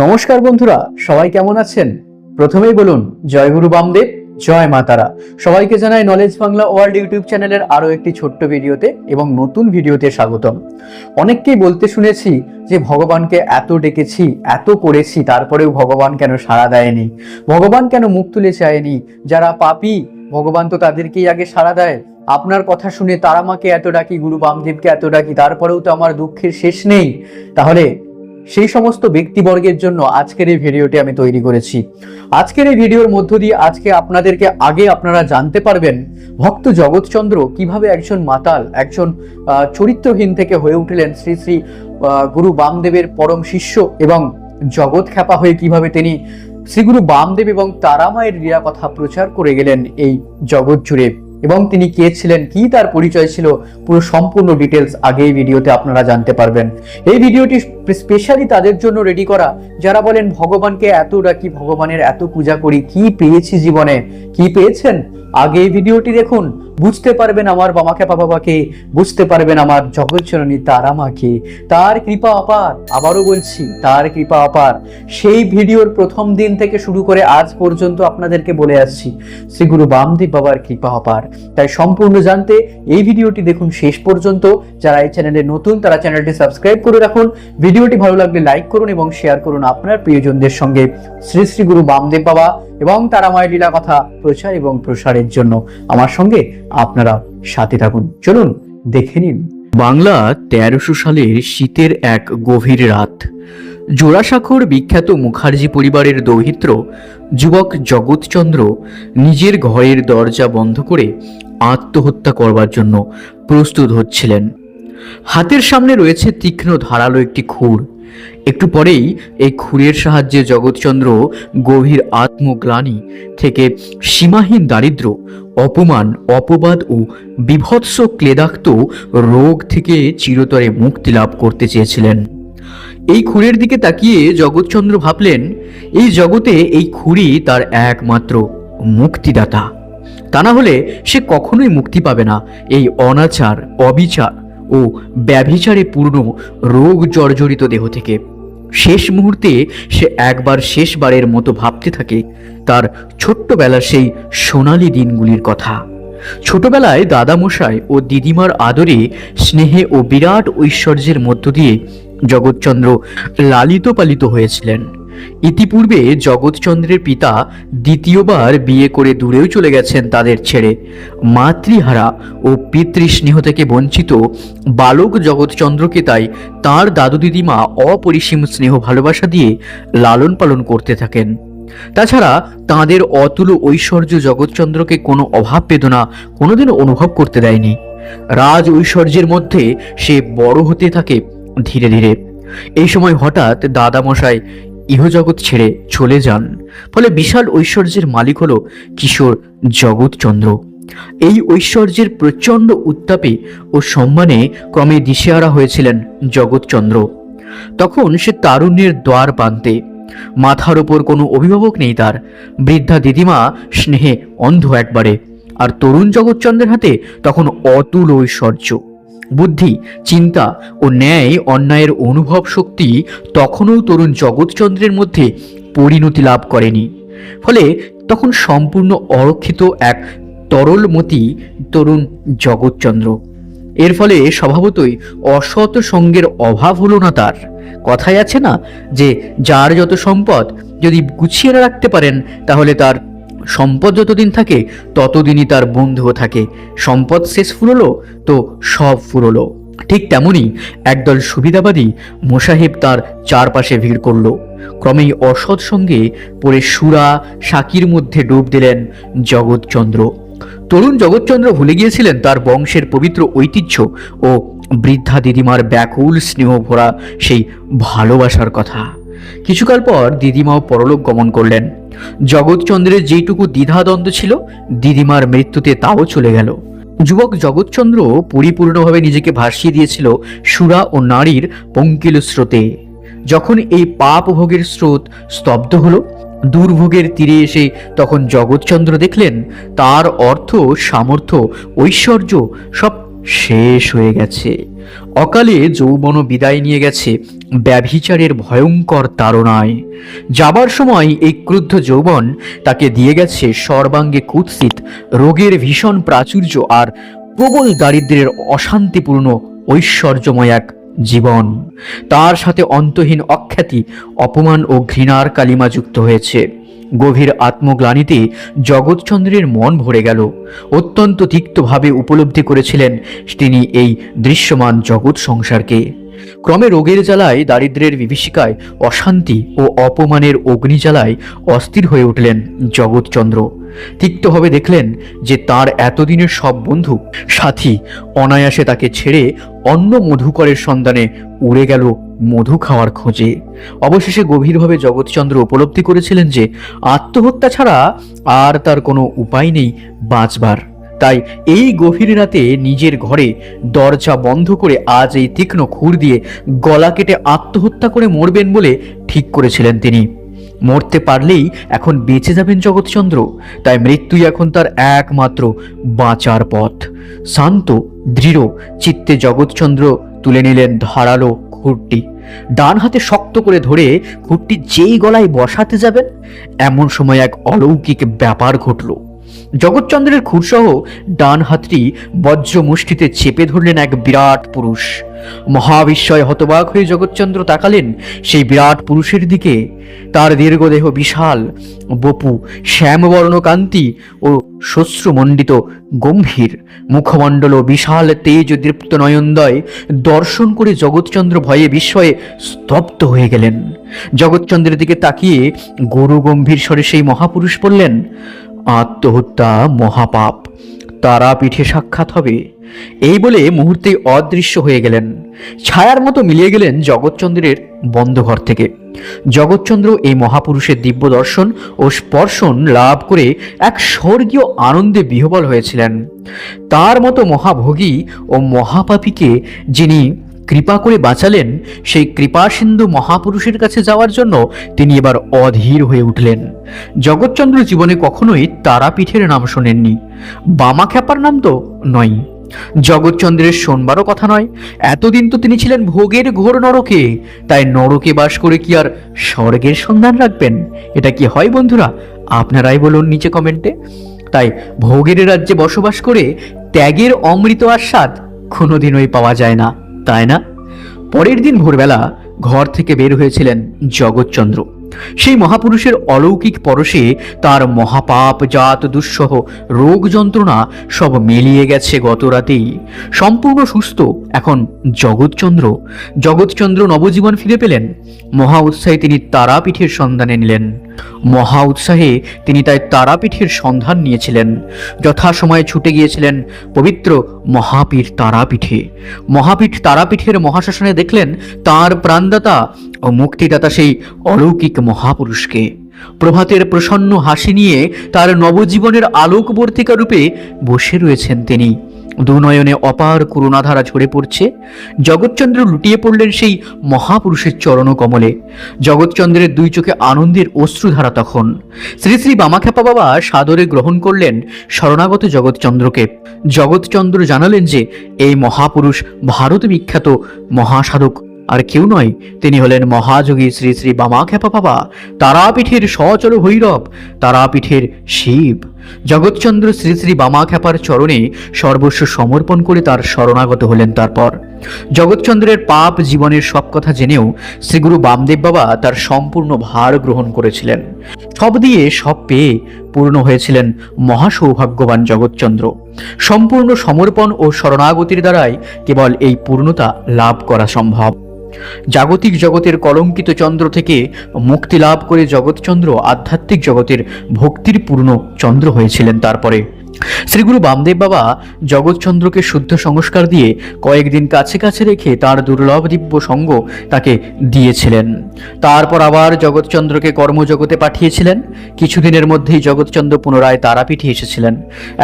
নমস্কার বন্ধুরা, সবাই কেমন আছেন? প্রথমেই বলুন জয় গুরু বামদেব, জয় মা তারা। সবাইকে জানাই নলেজ বাংলা ওয়ার্ল্ড ইউটিউব চ্যানেলের আরো একটি ছোট্ট ভিডিওতে এবং নতুন ভিডিওতে স্বাগতম। অনেককেই বলতে শুনেছি যে ভগবানকে এত ডেকেছি, এত করেছি, তারপরেও ভগবান কেন সাড়া দেয়নি, ভগবান কেন মুখ তুলে চায়নি। যারা পাপী ভগবান তো তাদেরকেই আগে সাড়া দেয়। আপনার কথা শুনে তারা মাকে এত ডাকি, গুরু বামদেবকে এত ডাকি, তারপরেও তো আমার দুঃখের শেষ নেই। তাহলে সেই সমস্ত ব্যক্তিবর্গের জন্য আজকের এই ভিডিওটি আমি তৈরি করেছি। আজকের এই ভিডিওর মধ্য দিয়ে আজকে আপনাদেরকে আপনারা জানতে পারবেন ভক্ত জগৎচন্দ্র কিভাবে একজন মাতাল, একজন চরিত্রহীন থেকে হয়ে উঠলেন শ্রী শ্রী গুরু বামদেবের পরম শিষ্য এবং জগৎ খ্যাপা হয়ে কিভাবে তিনি শ্রী গুরু বামদেব এবং তারামায়ের লীলা কথা প্রচার করে গেলেন এই জগৎ জুড়ে, এবং তিনি কে ছিলেন, কি তার পরিচয় ছিল, পুরো সম্পূর্ণ ডিটেলস আগে এই ভিডিওতে আপনারা জানতে পারবেন। এই ভিডিওটি স্পেশালি তাদের জন্য রেডি করা যারা বলেন ভগবানকে এত ডাকি, ভগবানের এত পূজা করি, কি পেয়েছি জীবনে, কি পেয়েছেন? আগে এই ভিডিওটি দেখুন, বুঝতে পারবেন আমার বামাখ্যাপা বাবাকে, বুঝতে পারবেন আমার জগৎজননী তারা মাকে। তার কৃপা অপার, আবারও বলছি তার কৃপা অপার। সেই ভিডিওর প্রথম দিন থেকে শুরু করে আজ পর্যন্ত আপনাদেরকে বলে আসছি শ্রী গুরু বামদেব বাবার কৃপা অপার। তাই সম্পূর্ণ জানতে এই ভিডিওটি দেখুন শেষ পর্যন্ত। যারা এই চ্যানেলে নতুন তারা চ্যানেলটি সাবস্ক্রাইব করে রাখুন, ভিডিওটি ভালো লাগলে লাইক করুন এবং শেয়ার করুন আপনার প্রিয়জনদের সঙ্গে। শ্রী শ্রী গুরু বামদেব বাবা এবং তারা মায়ের লীলা কথা প্রচার এবং প্রসারের জন্য আমার সঙ্গে আপনারা সাথে থাকুন। চলুন দেখে নিন। বাংলা ১৩০০ সালের শীতের এক গভীর রাত। জোড়াসাঁকোর বিখ্যাত মুখার্জি পরিবারের দৌহিত্র যুবক জগৎচন্দ্র নিজের ঘরের দরজা বন্ধ করে আত্মহত্যা করবার জন্য প্রস্তুত হচ্ছিলেন। হাতের সামনে রয়েছে তীক্ষ্ণ ধারালো একটি খুর। একটু পরেই এই খুরের সাহায্যে জগৎচন্দ্র গভীর আত্মগ্লানি থেকে, সীমাহীন দারিদ্র, অপমান, অপবাদ ও বিভৎস ক্লেদাক্ত রোগ থেকে চিরতরে মুক্তি লাভ করতে চেয়েছিলেন। এই খুরের দিকে তাকিয়ে জগৎচন্দ্র ভাবলেন, এই জগতে এই খুরই তার একমাত্র মুক্তিদাতা। তা না হলে সে কখনোই মুক্তি পাবে না এই অনাচার, অবিচার ও ব্যভিচারে পূর্ণ রোগ জর্জরিত দেহ থেকে। শেষ মুহূর্তে সে একবার শেষবারের মতো ভাবতে থাকে তার ছোট্টবেলার সেই সোনালী দিনগুলির কথা। ছোটবেলায় দাদামশাই ও দিদিমার আদরে, স্নেহে ও বিরাট ঐশ্বর্যের মধ্য দিয়ে জগৎচন্দ্র লালিত পালিত হয়েছিলেন। ইতিপূর্বে জগৎচন্দ্রের পিতা দ্বিতীয়বার বিয়ে করে দূরেও চলে গেছেন তাদের ছেড়ে। মাতৃহারা ও পিতৃস্নেহ থেকে বঞ্চিত বালক জগৎচন্দ্রকে তাই তার দাদু দিদিমা অপরিসীম স্নেহ ভালোবাসা দিয়ে লালন পালন করতে থাকেন। তাছাড়া তাঁদের অতুল ঐশ্বর্য জগৎচন্দ্রকে কোনো অভাব বেদনা কোনোদিনও অনুভব করতে দেয়নি। রাজ ঐশ্বর্যের মধ্যে সে বড় হতে থাকে ধীরে ধীরে। এই সময় হঠাৎ দাদামশাই ইহজগৎ ছেড়ে চলে যান। ফলে বিশাল ঐশ্বর্যের মালিক হলো কিশোর জগৎচন্দ্র। এই ঐশ্বর্যের প্রচণ্ড উত্তাপে ও সম্মানে ক্রমে দিশেহারা হয়েছিলেন জগৎচন্দ্র। তখন সে তারুণ্যের দ্বার প্রান্তে। মাথার ওপর কোনো অভিভাবক নেই তার। বৃদ্ধা দিদিমা স্নেহে অন্ধ একবারে। আর তরুণ জগৎচন্দ্রের হাতে তখন অতুল ঐশ্বর্য। বুদ্ধি, চিন্তা ও ন্যায় অন্যায়ের অনুভব শক্তি তখনও তরুণ জগৎচন্দ্রের মধ্যে পরিণতি লাভ করেনি। ফলে তখন সম্পূর্ণ অরক্ষিত এক তরলমতি তরুণ জগৎচন্দ্র। এর ফলে স্বভাবতই অসৎ সঙ্গের অভাব হলো না তার। কথায় আছে না যে যার যত সম্পদ যদি গুছিয়ে রাখতে পারেন তাহলে তার সম্পদ যতদিন থাকে ততদিনই তার বন্ধুও থাকে। সম্পদ শেষ ফুরলো তো সব ফুরলো। ঠিক তেমনি একদল সুবিধাবাদী মোসাহেব তার চারপাশে ভিড় করলো। ক্রমেই অসৎ সঙ্গে পড়ে সুরা সাকির মধ্যে ডুব দিলেন জগৎচন্দ্র। তরুণ জগৎচন্দ্র ভুলে গিয়েছিলেন তার বংশের পবিত্র ঐতিহ্য ও বৃদ্ধা দিদিমার ব্যাকুল স্নেহ ভরা সেই ভালোবাসার কথা। কিছুকাল পর দিদিমাও পরলোক গমন করলেন। জগৎচন্দ্রের যেইটুকু দ্বিধাদ্বন্দ্ব ছিল দিদিমার মৃত্যুতে তাও চলে গেল। যুবক জগৎচন্দ্র পরিপূর্ণভাবে নিজেকে ভাসিয়ে দিয়েছিল সুরা ও নারীর পঙ্কিল স্রোতে। যখন এই পাপ ভোগের স্রোত স্তব্ধ হলো, দুর্ভোগের তীরে এসে তখন জগৎচন্দ্র দেখলেন তার অর্থ, সামর্থ্য, ঐশ্বর্য সব শেষ হয়ে গেছে। অকালে যৌবন বিদায় নিয়ে গেছে ব্যভিচারের ভয়ঙ্কর তাড়নায়। যাবার সময় এই ক্রুদ্ধ যৌবন তাকে দিয়ে গেছে সর্বাঙ্গে কুৎসিত রোগের ভীষণ প্রাচুর্য আর প্রবল দারিদ্র্যের অশান্তিপূর্ণ ঐশ্বর্যময় এক জীবন। তার সাথে অন্তহীন অখ্যাতি, অপমান ও ঘৃণার কালিমা যুক্ত হয়েছে। গভীর আত্মগ্লানিতে জগৎচন্দ্রের মন ভরে গেল। অত্যন্ত তিক্তভাবে উপলব্ধি করেছিলেন তিনি এই দৃশ্যমান জগৎ সংসারকে। ক্রমে রোগের জ্বালায়, দারিদ্র্যের বিভীষিকায়, অশান্তি ও অপমানের অগ্নিজ্বালায় অস্থির হয়ে উঠলেন জগৎচন্দ্র। তিক্তভাবে দেখলেন যে তার এতদিনের সব বন্ধু সাথী অনায়াসে তাকে ছেড়ে অন্য মধুকরের সন্ধানে উড়ে গেল মধু খাওয়ার খোঁজে। অবশেষে গভীরভাবে জগৎচন্দ্র উপলব্ধি করেছিলেন যে আত্মহত্যা ছাড়া আর তার কোনো উপায় নেই বাঁচবার। তাই এই গভীর রাতে নিজের ঘরে দরজা বন্ধ করে আজ এই তীক্ষ্ণ খুর দিয়ে গলা কেটে আত্মহত্যা করে মরবেন বলে ঠিক করেছিলেন তিনি। মরতে পারলেই এখন বেঁচে যাবেন জগৎচন্দ্র, তাই মৃত্যুই এখন তার একমাত্র বাঁচার পথ। শান্ত দৃঢ় চিত্তে জগৎচন্দ্র তুলে নিলেন ধারালো খুরটি। ডান হাতে শক্ত করে ধরে খুরটি যেই গলায় বসাতে যাবেন, এমন সময় এক অলৌকিক ব্যাপার ঘটল। জগৎচন্দ্রের খুরসহ ডান হাতটি বজ্র মুষ্টিতে চেপে ধরলেন এক বিরাট পুরুষ। মহাবিস্ময়ে হতবাক হয়ে জগৎচন্দ্র তাকালেন সেই বিরাট পুরুষের দিকে। তার দীর্ঘদেহ বিশাল, বপু শ্যামবর্ণ কান্তি ও শ্বশ্রুমণ্ডিত গম্ভীর মুখমণ্ডল ও বিশাল তেজ দীপ্ত নয়নদয় দর্শন করে জগৎচন্দ্র ভয়ে বিস্ময়ে স্তব্ধ হয়ে গেলেন। জগৎচন্দ্রের দিকে তাকিয়ে গরু গম্ভীর স্বরে সেই মহাপুরুষ বললেন, আত্মহত্যা মহাপাপ, তারাপীঠে সাক্ষাৎ হবে। এই বলে মুহূর্তেই অদৃশ্য হয়ে গেলেন। ছায়ার মতো মিলিয়ে গেলেন জগৎচন্দ্রের বন্ধ ঘর থেকে। জগৎচন্দ্র এই মহাপুরুষের দিব্য দর্শন ও স্পর্শন লাভ করে এক স্বর্গীয় আনন্দে বিহ্বল হয়েছিলেন। তার মতো মহাভোগী ও মহাপাপীকে যিনি কৃপা করে বাঁচালেন, সেই কৃপাসিন্ধু মহাপুরুষের কাছে যাওয়ার জন্য তিনি এবার অধীর হয়ে উঠলেন। জগৎচন্দ্র জীবনে কখনোই তারাপীঠের নাম শোনেননি, বামাখ্যাপার নাম তো নয়। জগৎচন্দ্রের শোনবারও কথা নয়। এতদিন তো তিনি ছিলেন ভোগের ঘোর নরকে, তাই নরকে বাস করে কি আর স্বর্গের সন্ধান রাখবেন? এটা কি হয় বন্ধুরা? আপনারাই বলুন নিচে কমেন্টে। তাই ভোগের রাজ্যে বসবাস করে ত্যাগের অমৃত আস্বাদ কোনোদিনই পাওয়া যায় না, তাই না? পরের দিন ভোরবেলা ঘর থেকে বের হয়েছিলেন জগৎচন্দ্র। সেই মহাপুরুষের অলৌকিক পরশে তার মহাপাপ জাত দুঃসহ রোগ যন্ত্রণা সব মিলিয়ে গেছে গত রাতেই। সম্পূর্ণ সুস্থ এখন জগৎচন্দ্র। জগৎচন্দ্র নবজীবন ফিরে পেলেন। মহা উৎসাহে তিনি তারাপীঠের সন্ধানে নিলেন। মহা উৎসাহে তিনি তাই তারাপীঠের সন্ধান নিয়েছিলেন। যথাসময়ে ছুটে গিয়েছিলেন পবিত্র মহাপীঠ তারাপীঠে। মহাপীঠ তারাপীঠের মহাশ্মশানে দেখলেন তার প্রাণদাতা ও মুক্তিদাতা সেই অলৌকিক মহাপুরুষকে। প্রভাতের প্রসন্ন হাসি নিয়ে তার নবজীবনের আলোকবর্তিকা রূপে বসে রয়েছেন তিনি। দুনয়নে অপার করুণাধারা ঝরে পড়ছে। জগৎচন্দ্র লুটিয়ে পড়লেন সেই মহাপুরুষের চরণ কমলে। জগৎচন্দ্রের দুই চোখে আনন্দের অশ্রুধারা তখন। শ্রী শ্রী বামাখ্যাপা বাবা সাদরে গ্রহণ করলেন শরণাগত জগৎচন্দ্রকে। জগৎচন্দ্র জানালেন যে এই মহাপুরুষ ভারত বিখ্যাত মহাসাধক আর কেউ নয়, তিনি হলেন মহাযোগী শ্রী শ্রী বামাখ্যাপা বাবা, তারাপীঠের সচল ভৈরব, তারাপীঠের শিব। জগৎচন্দ্র শ্রী শ্রী বামাখ্যাপার চরণে সর্বস্ব সমর্পণ করে তার শরণাগত হলেন। তারপর জগৎচন্দ্রের পাপ জীবনের সব কথা জেনেও শ্রীগুরু বামদেব বাবা তার সম্পূর্ণ ভার গ্রহণ করেছিলেন। সব দিয়ে সব পেয়ে পূর্ণ হয়েছিলেন মহাসৌভাগ্যবান জগৎচন্দ্র। সম্পূর্ণ সমর্পণ ও শরণাগতির দ্বারাই কেবল এই পূর্ণতা লাভ করা সম্ভব। জাগতিক জগতের কলঙ্কিত চন্দ্র থেকে মুক্তি লাভ করে জগৎচন্দ্র আধ্যাত্মিক জগতের ভক্তির পূর্ণ চন্দ্র হয়েছিলেন। তারপরে শ্রীগুরু বামদেব বাবা জগৎচন্দ্রকে শুদ্ধ সংস্কার দিয়ে কয়েকদিন কাছে কাছে রেখে তার দুর্লভ দিব্য সঙ্গ তাকে দিয়েছিলেন। তারপর আবার জগৎচন্দ্রকে কর্মজগতে পাঠিয়েছিলেন। কিছুদিনের মধ্যেই জগৎচন্দ্র পুনরায় তারাপীঠে এসেছিলেন।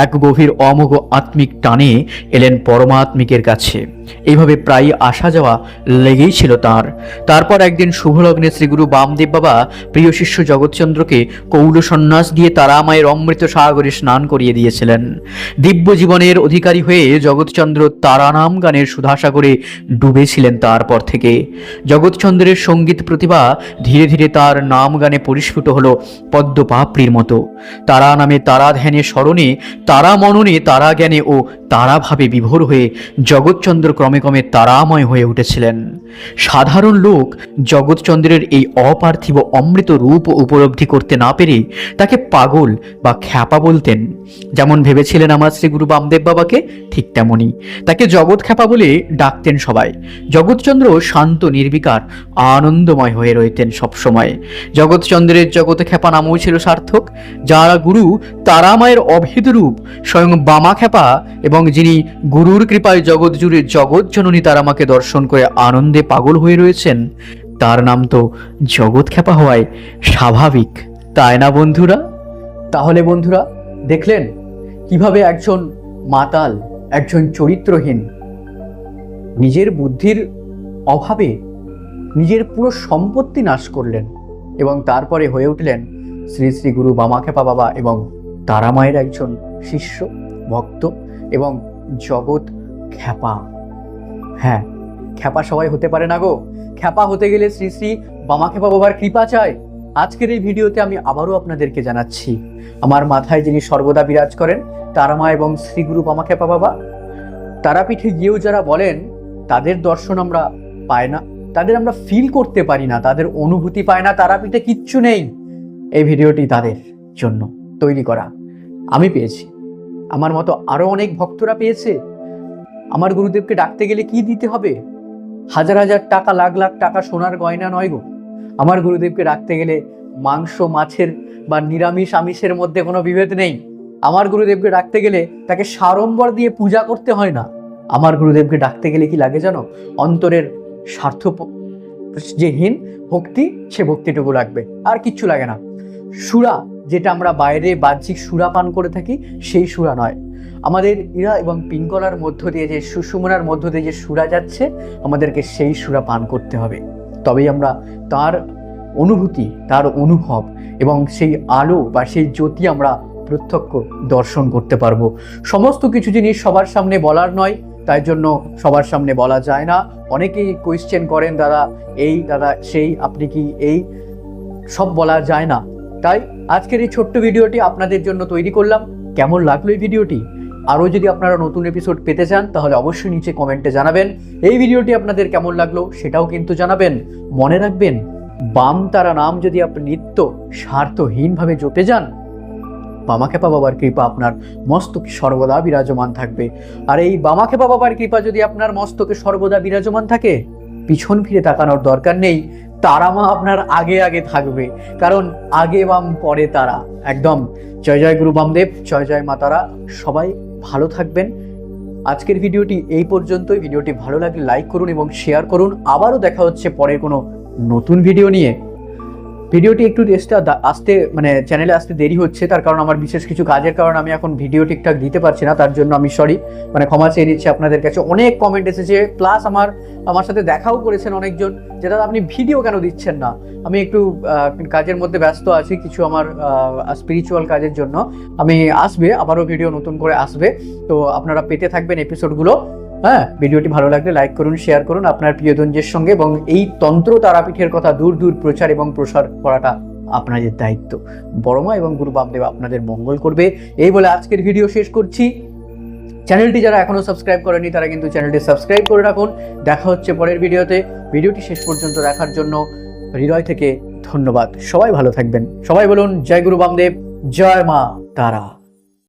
এক গভীর অমোঘ আত্মিক টানে এলেন পরমাত্মিকের কাছে। এইভাবে প্রায় আসা যাওয়া লেগেই ছিল তার। তারপর একদিন শুভলগ্নে শ্রীগুরু বামদেব বাবা প্রিয় শিষ্য জগৎচন্দ্রকে কৌল সন্ন্যাস দিয়ে তারামায়ের অমৃত সাগরে স্নান করিয়ে দিয়েছেন। হয়েছিলেন। দিব্য জীবনের অধিকারী হয়ে জগৎচন্দ্র তারা নাম গানের সুধাসাগরে ডুবেছিলেন। তারপর থেকে জগৎচন্দ্রের সঙ্গীত প্রতিভা ধীরে ধীরে তার নাম গানে পরিস্ফুট হলো পদ্মপাপড়ির মতো। তারা নামে, তারা ধ্যানে, স্মরণে, তারা মননে, তারা জ্ঞানে ও তারা ভাবে বিভোর হয়ে জগৎচন্দ্র ক্রমে ক্রমে তারাময় হয়ে উঠেছিলেন। সাধারণ লোক জগৎচন্দ্রের এই অপার্থিব অমৃত রূপ উপলব্ধি করতে না পেরে তাকে পাগল বা খ্যাপা বলতেন। যেমন ভেবেছিলেন আমার শ্রী গুরু বামদেব বাবাকে, ঠিক তেমনই তাকে জগৎ খ্যাপা বলে ডাকতেন সবাই। জগৎচন্দ্র শান্ত, নির্বিকার, আনন্দময় হয়ে রইতেন সবসময়। জগৎচন্দ্রের জগৎ খ্যাপা নামও ছিল সার্থক। যারা গুরু তারামায়ের অভেদ রূপ স্বয়ং বামা খ্যাপা এবং যিনি গুরুর কৃপায় জগৎ জুড়ে জগৎ জননী তারামাকে দর্শন করে আনন্দে পাগল হয়ে রয়েছেন, তার নাম তো জগৎ খ্যাপা হওয়ায় স্বাভাবিক, তাই না বন্ধুরা? তাহলে বন্ধুরা দেখলেন কিভাবে একজন মাতাল, একজন চরিত্রহীন, নিজের বুদ্ধির অভাবে নিজের পুরো সম্পত্তি নাশ করলেন এবং তারপরে হয়ে উঠলেন শ্রী শ্রী গুরু বামাখ্যাপা বাবা এবং তারামায়ের একজন শিষ্য, ভক্ত এবং জগৎ খ্যাপা। হ্যাঁ, খ্যাপা সবাই হতে পারে না গো। খ্যাপা হতে গেলে শ্রী শ্রী বামাখ্যাপা বাবার কৃপা চায়। আজকের এই ভিডিওতে আমি আবারও আপনাদেরকে জানাচ্ছি, আমার মাথায় যিনি সর্বদা বিরাজ করেন তারামা এবং শ্রী গুরু বামাখ্যাপা বাবা, তারাপীঠে গিয়েও যারা বলেন তাদের দর্শন আমরা পাই না, তাদের আমরা ফিল করতে পারি না, তাদের অনুভূতি পায় না, তারাপীঠে কিচ্ছু নেই। এই ভিডিওটি তাদের জন্য তৈরি করা। আমি পেয়েছি, আমার মতো আরো অনেক ভক্তরা পেয়েছে। আমার গুরুদেবকে ডাকতে গেলে কি দিতে হবে? হাজার হাজার টাকা, লাখ লাখ টাকা সোনার গয়না নয় গো। আমার গুরুদেবকে ডাকতে গেলে মাংস, মাছের বা নিরামিষ আমিষের মধ্যে কোনো বিভেদ নেই। আমার গুরুদেবকে ডাকতে গেলে তাকে সাড়ম্বর দিয়ে পূজা করতে হয় না। আমার গুরুদেবকে ডাকতে গেলে কি লাগে জানো? অন্তরের স্বার্থ যে হীন ভক্তি, সে ভক্তিটুকু লাগবে, আর কিচ্ছু লাগে না। সুরা, যেটা আমরা বাইরে বাহ্যিক সুরা পান করে থাকি, সেই সুরা নয়। আমাদের ইরা এবং পিঙ্গলার মধ্য দিয়ে যে সুষুমনার মধ্য দিয়ে যে সুরা যাচ্ছে, আমাদেরকে সেই সুরা পান করতে হবে। তবেই আমরা তার অনুভূতি, তার অনুভব এবং সেই আলো বা সেই জ্যোতি আমরা প্রত্যক্ষ দর্শন করতে পারবো। সমস্ত কিছু জিনিস সবার সামনে বলার নয়, তাই জন্য সবার সামনে বলা যায় না। অনেকেই কোয়েশ্চেন করেন, দাদা এই, দাদা সেই, আপনি কি এই, সব বলা যায় না। তাই আজকের এই ছোট্ট ভিডিওটি আপনাদের জন্য তৈরি করলাম। কেমন লাগলো এই ভিডিওটি? আরও যদি আপনারা নতুন এপিসোড পেতে চান তাহলে অবশ্যই নিচে কমেন্টে জানাবেন। এই ভিডিওটি আপনাদের কেমন লাগলো সেটাও কিন্তু জানাবেন। মনে রাখবেন, বাম তারা নাম যদি আপনি নিত্য স্বার্থহীনভাবে জপে যান, বামাখ্যাপা বাবার কৃপা আপনার মস্তকে সর্বদা বিরাজমান থাকবে। আর এই বামাখ্যাপা বাবার কৃপা যদি আপনার মস্তকে সর্বদা বিরাজমান থাকে, পিছন ফিরে তাকানোর দরকার নেই, তারামা আপনার আগে আগে থাকবে, কারণ আগে বাম পরে তারা। একদম জয় জয় গুরু বামদেব, জয় জয় মা তারা। সবাই ভালো থাকবেন। আজকের ভিডিওটি এই পর্যন্তই। ভিডিওটি ভালো লাগলে লাইক করুন এবং শেয়ার করুন। আবারও দেখা হচ্ছে পরের কোনো নতুন ভিডিও নিয়ে। ভিডিওটি একটু আসতে চ্যানেলে আসতে দেরি হচ্ছে, তার কারণ আমার বিশেষ কিছু কাজের কারণে আমি এখন ভিডিও ঠিকঠাক দিতে পারছি না, তার জন্য আমি সরি, ক্ষমা চেয়ে নিচ্ছি আপনাদের কাছে। অনেক কমেন্ট এসেছে, প্লাস আমার সাথে দেখাও করেছেন অনেকজন যে দাদা আপনি ভিডিও কেন দিচ্ছেন না। আমি একটু কাজের মধ্যে ব্যস্ত আছি, কিছু আমার স্পিরিচুয়াল কাজের জন্য। আমি আসবে, আবারও ভিডিও নতুন করে আসবে, তো আপনারা পেতে থাকবেন এপিসোডগুলো। হ্যাঁ, ভিডিওটি ভালো লাগলে লাইক করুন, শেয়ার করুন আপনার প্রিয়জনদের সঙ্গে, এবং এই তন্ত্র তারাপীঠের কথা দূর দূর প্রচার এবং প্রসার করাটা আপনাদের দায়িত্ব। বড়মা এবং গুরু বামদেব আপনাদের মঙ্গল করবে। এই বলে আজকের ভিডিও শেষ করছি। চ্যানেলটি যারা এখনো সাবস্ক্রাইব করেনি তারা কিন্তু চ্যানেলটি সাবস্ক্রাইব করে রাখুন। দেখা হচ্ছে পরের ভিডিওতে। ভিডিওটি শেষ পর্যন্ত দেখার জন্য হৃদয় থেকে ধন্যবাদ। সবাই ভালো থাকবেন। সবাই বলুন জয় গুরু বামদেব, জয় মা তারা।